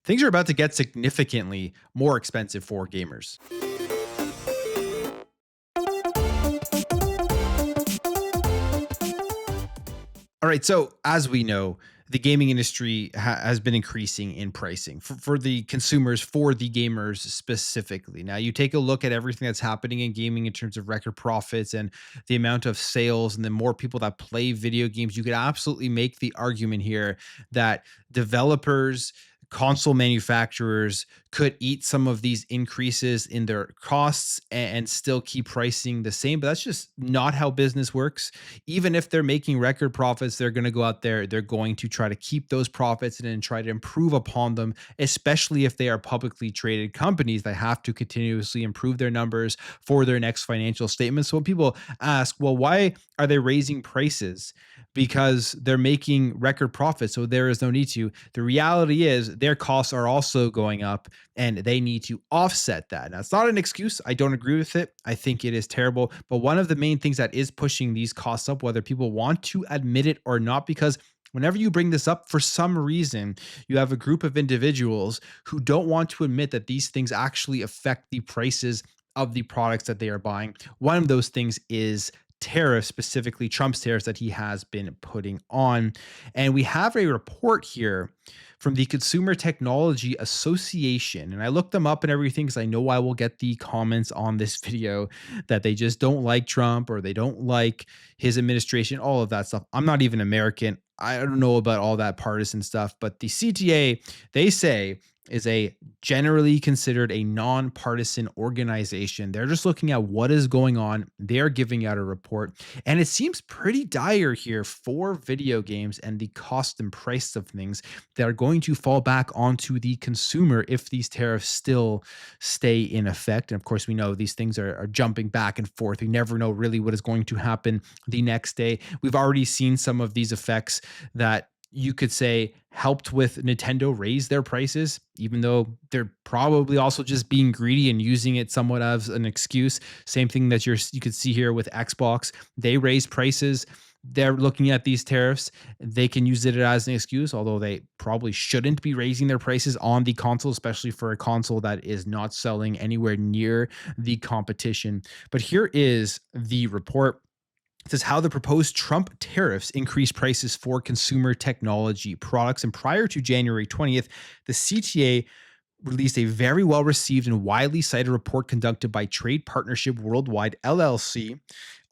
Things are about to get significantly more expensive for gamers. All right. So, as we know, the gaming industry has been increasing in pricing for the consumers, for the gamers specifically. Now, you take a look at everything that's happening in gaming in terms of record profits and the amount of sales, and the more people that play video games, you could absolutely make the argument here that developers, console manufacturers could eat some of these increases in their costs and still keep pricing the same. But that's just not how business works. Even if they're making record profits, they're going to go out there, they're going to try to keep those profits and then try to improve upon them, especially if they are publicly traded companies that have to continuously improve their numbers for their next financial statement. So when people ask, well, why are they raising prices? Because they're making record profits, so there is no need to. The reality is their costs are also going up and they need to offset that. Now, it's not an excuse. I don't agree with it. I think it is terrible. But one of the main things that is pushing these costs up, whether people want to admit it or not, because whenever you bring this up, for some reason, you have a group of individuals who don't want to admit that these things actually affect the prices of the products that they are buying. One of those things is tariffs, specifically Trump's tariffs that he has been putting on. And we have a report here from the Consumer Technology Association. And I looked them up and everything because I know I will get the comments on this video that they just don't like Trump or they don't like his administration, all of that stuff. I'm not even American. I don't know about all that partisan stuff, but the CTA, they say, is a generally considered a nonpartisan organization. They're just looking at what is going on. They're giving out a report, and it seems pretty dire here for video games and the cost and price of things that are going to fall back onto the consumer if these tariffs still stay in effect. And of course, we know these things are jumping back and forth. We never know really what is going to happen the next day. We've already seen some of these effects that you could say helped with Nintendo raise their prices, even though they're probably also just being greedy and using it somewhat as an excuse. Same thing that you could see here with Xbox. They raised prices. They're looking at these tariffs. They can use it as an excuse, although they probably shouldn't be raising their prices on the console, especially for a console that is not selling anywhere near the competition. But here is the report. It says how the proposed Trump tariffs increase prices for consumer technology products. And prior to January 20th, the CTA released a very well received and widely cited report conducted by Trade Partnership Worldwide LLC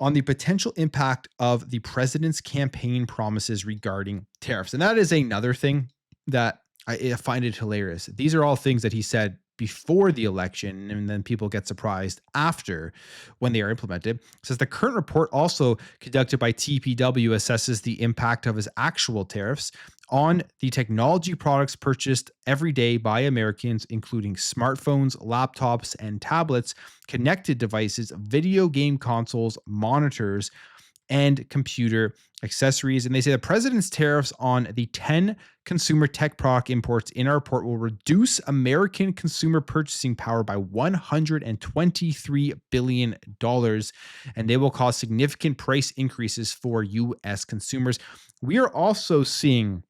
on the potential impact of the president's campaign promises regarding tariffs. And that is another thing that I find it hilarious. These are all things that he said before the election, and then people get surprised after when they are implemented. It says the current report, also conducted by TPW, assesses the impact of his actual tariffs on the technology products purchased every day by Americans, including smartphones, laptops, and tablets, connected devices, video game consoles, monitors, and computer accessories. And they say the president's tariffs on the 10 consumer tech product imports in our report will reduce American consumer purchasing power by $123 billion, and they will cause significant price increases for U.S. consumers. We are also seeing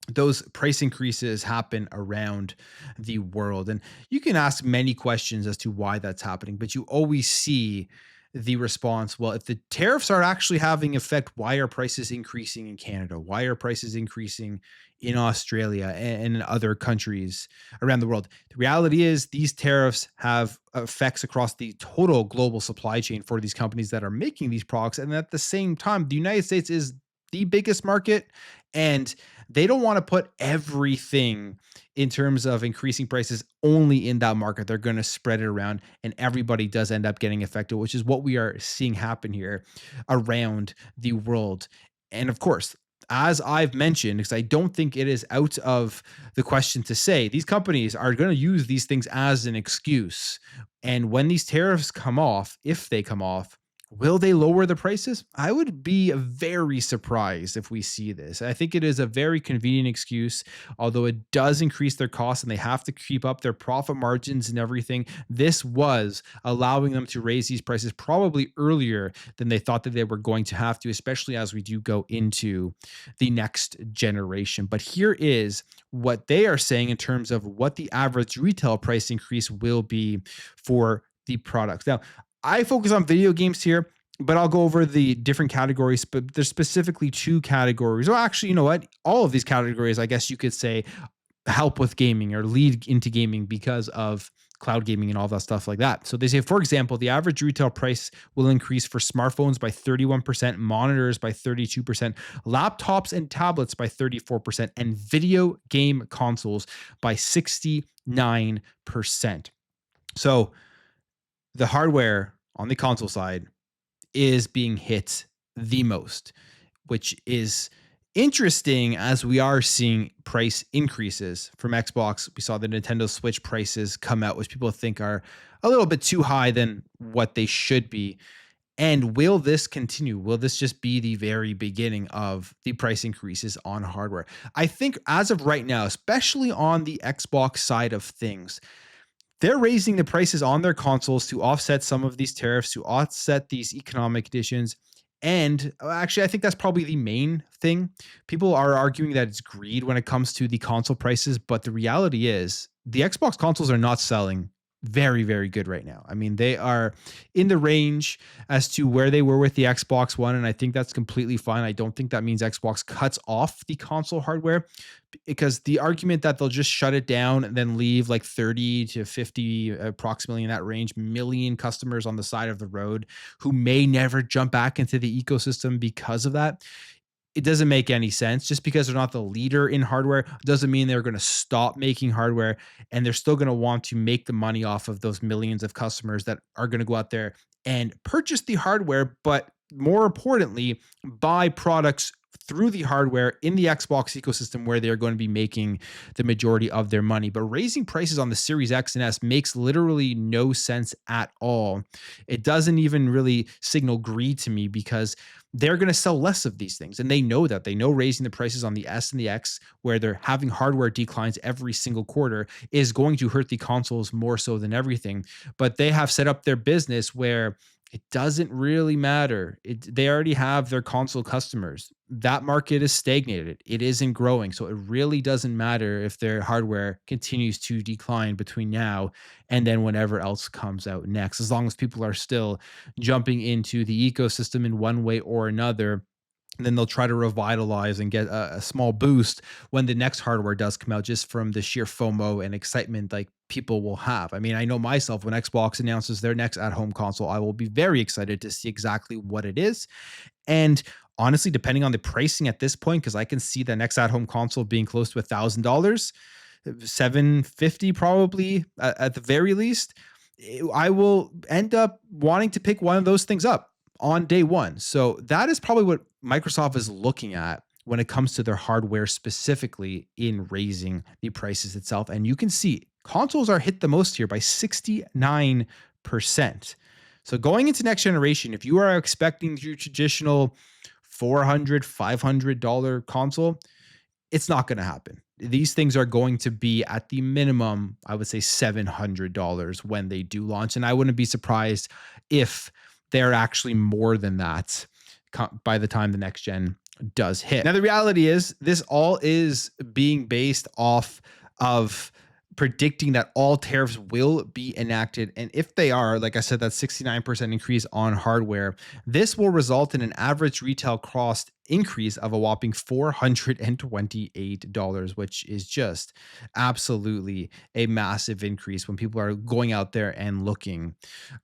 those price increases happen around the world. And you can ask many questions as to why that's happening, but you always see the response, well, if the tariffs are actually having effect, why are prices increasing in Canada? Why are prices increasing in Australia and in other countries around the world? The reality is these tariffs have effects across the total global supply chain for these companies that are making these products. And at the same time, the United States is the biggest market, and they don't want to put everything in terms of increasing prices only in that market. They're going to spread it around, and everybody does end up getting affected, which is what we are seeing happen here around the world. And of course, as I've mentioned, because I don't think it is out of the question to say, these companies are going to use these things as an excuse. And when these tariffs come off, if they come off, Will they lower the prices? I would be very surprised if we see this. I think it is a very convenient excuse, although it does increase their costs and they have to keep up their profit margins and everything. This was allowing them to raise these prices probably earlier than they thought that they were going to have to, especially as we do go into the next generation. But here is what they are saying in terms of what the average retail price increase will be for the products. Now, I focus on video games here, but I'll go over the different categories. But there's specifically two categories. Or actually, you know what? All of these categories, I guess you could say, help with gaming or lead into gaming because of cloud gaming and all that stuff like that. So they say, for example, the average retail price will increase for smartphones by 31%, monitors by 32%, laptops and tablets by 34%, and video game consoles by 69%. So the hardware on the console side is being hit the most, which is interesting as we are seeing price increases from Xbox. We saw the Nintendo Switch prices come out, which people think are a little bit too high than what they should be. And will this continue? Will this just be the very beginning of the price increases on hardware? I think as of right now, especially on the Xbox side of things, they're raising the prices on their consoles to offset some of these tariffs, to offset these economic conditions. And actually, I think that's probably the main thing. People are arguing that it's greed when it comes to the console prices, but the reality is the Xbox consoles are not selling very, very good right now. I mean, they are in the range as to where they were with the Xbox One, and I think that's completely fine. I don't think that means Xbox cuts off the console hardware, because the argument that they'll just shut it down and then leave like 30 to 50, approximately in that range, million customers on the side of the road who may never jump back into the ecosystem because of that, it doesn't make any sense. Just because they're not the leader in hardware doesn't mean they're going to stop making hardware, and they're still going to want to make the money off of those millions of customers that are going to go out there and purchase the hardware, but more importantly, buy products through the hardware in the Xbox ecosystem where they're going to be making the majority of their money. But raising prices on the Series X and S makes literally no sense at all. It doesn't even really signal greed to me, because they're going to sell less of these things. And they know that. They know raising the prices on the S and the X, where they're having hardware declines every single quarter, is going to hurt the consoles more so than everything. But they have set up their business where it doesn't really matter. They already have their console customers. That market is stagnated. It isn't growing. So it really doesn't matter if their hardware continues to decline between now and then whenever else comes out next. As long as people are still jumping into the ecosystem in one way or another, then they'll try to revitalize and get a small boost when the next hardware does come out, just from the sheer FOMO and excitement like people will have. I mean, I know myself, when Xbox announces their next at-home console, I will be very excited to see exactly what it is. And honestly, depending on the pricing at this point, because I can see the next at-home console being close to $1,000, 750 probably at the very least, I will end up wanting to pick one of those things up on day one. So that is probably what Microsoft is looking at when it comes to their hardware, specifically in raising the prices itself. And you can see consoles are hit the most here by 69%. So going into next generation, if you are expecting your traditional $400, $500 console, it's not going to happen. These things are going to be at the minimum, I would say $700 when they do launch. And I wouldn't be surprised if they're actually more than that by the time the next gen does hit. Now, the reality is this all is being based off of predicting that all tariffs will be enacted. And if they are, like I said, that 69% increase on hardware, this will result in an average retail cost increase of a whopping $428, which is just absolutely a massive increase when people are going out there and looking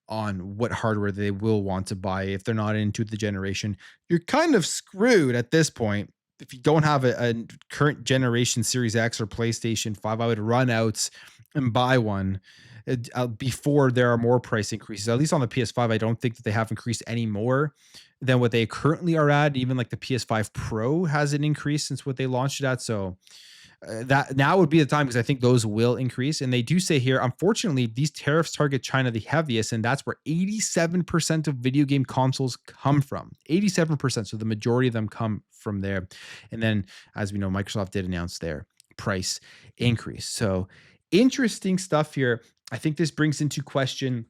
on what hardware they will want to buy. If they're not into the generation, you're kind of screwed at this point. If you don't have a current generation Series X or PlayStation 5, I would run out and buy one before there are more price increases. At least on the PS5, I don't think that they have increased any more than what they currently are at. Even like the PS5 Pro has an increase since what they launched it at. So That now would be the time because I think those will increase. And they do say here, unfortunately, these tariffs target China the heaviest, and that's where 87% of video game consoles come from. 87%. So the majority of them come from there. And then, as we know, Microsoft did announce their price increase. So interesting stuff here. I think this brings into question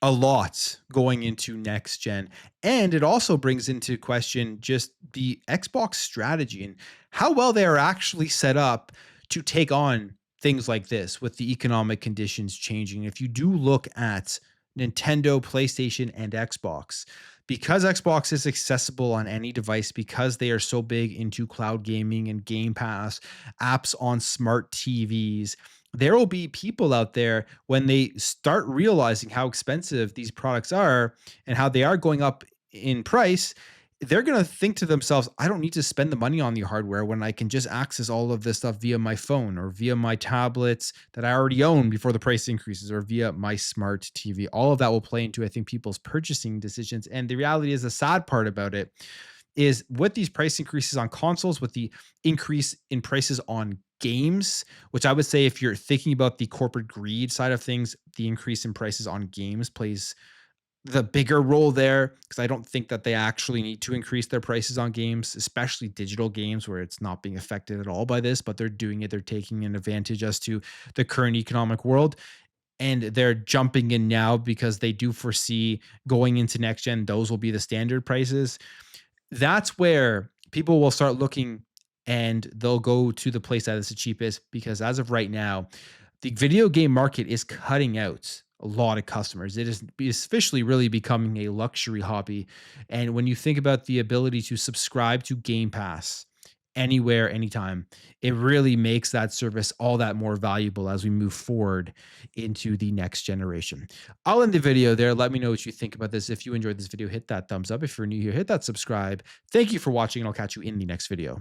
a lot going into next gen. And it also brings into question just the Xbox strategy and how well they are actually set up to take on things like this with the economic conditions changing. If you do look at Nintendo, PlayStation, and Xbox, because Xbox is accessible on any device, because they are so big into cloud gaming and Game Pass, apps on smart TVs, there will be people out there when they start realizing how expensive these products are and how they are going up in price. They're going to think to themselves, I don't need to spend the money on the hardware when I can just access all of this stuff via my phone or via my tablets that I already own before the price increases or via my smart TV. All of that will play into, I think, people's purchasing decisions. And the reality is, the sad part about it is with these price increases on consoles, with the increase in prices on games, which I would say, if you're thinking about the corporate greed side of things, the increase in prices on games plays the bigger role there, because I don't think that they actually need to increase their prices on games, especially digital games where it's not being affected at all by this, but they're doing it. They're taking an advantage as to the current economic world. And they're jumping in now because they do foresee going into next gen, those will be the standard prices. That's where people will start looking and they'll go to the place that is the cheapest, because as of right now, the video game market is cutting out a lot of customers. It is officially really becoming a luxury hobby. And when you think about the ability to subscribe to Game Pass anywhere, anytime, it really makes that service all that more valuable as we move forward into the next generation. I'll end the video there. Let me know what you think about this. If you enjoyed this video, hit that thumbs up. If you're new here, hit that subscribe. Thank you for watching, and I'll catch you in the next video.